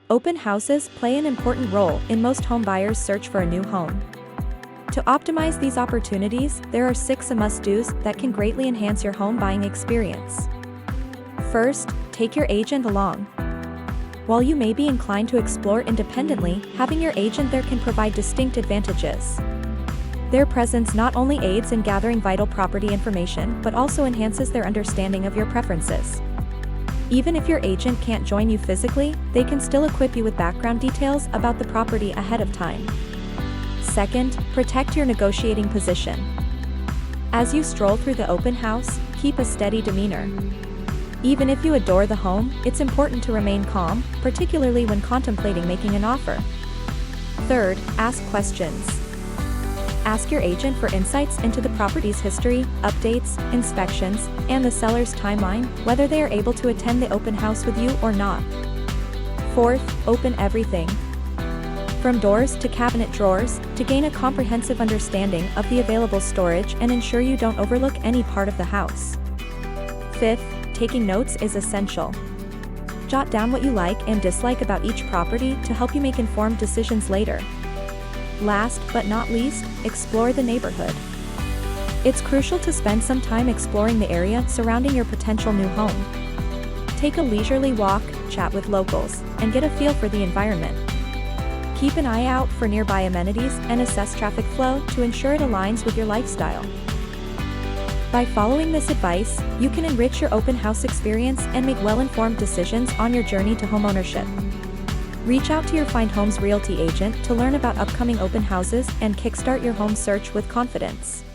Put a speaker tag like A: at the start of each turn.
A: Open houses play an important role in most home buyers' search for a new home. To optimize these opportunities, there are 6 must-dos that can greatly enhance your home buying experience. First, take your agent along. While you may be inclined to explore independently, having your agent there can provide distinct advantages. Their presence not only aids in gathering vital property information but also enhances their understanding of your preferences. Even if your agent can't join you physically, they can still equip you with background details about the property ahead of time. Second, protect your negotiating position. As you stroll through the open house, keep a steady demeanor. Even if you adore the home, it's important to remain calm, particularly when contemplating making an offer. Third, ask questions. Ask your agent for insights into the property's history, updates, inspections, and the seller's timeline, whether they are able to attend the open house with you or not. Fourth, open everything. From doors to cabinet drawers, to gain a comprehensive understanding of the available storage and ensure you don't overlook any part of the house. Fifth, taking notes is essential. Jot down what you like and dislike about each property to help you make informed decisions later. Last but not least, explore the neighborhood. It's crucial to spend some time exploring the area surrounding your potential new home. Take a leisurely walk, chat with locals, and get a feel for the environment. Keep an eye out for nearby amenities and assess traffic flow to ensure it aligns with your lifestyle. By following this advice, you can enrich your open house experience and make well-informed decisions on your journey to homeownership. Reach out to your Find Homes Realty agent to learn about upcoming open houses and kickstart your home search with confidence.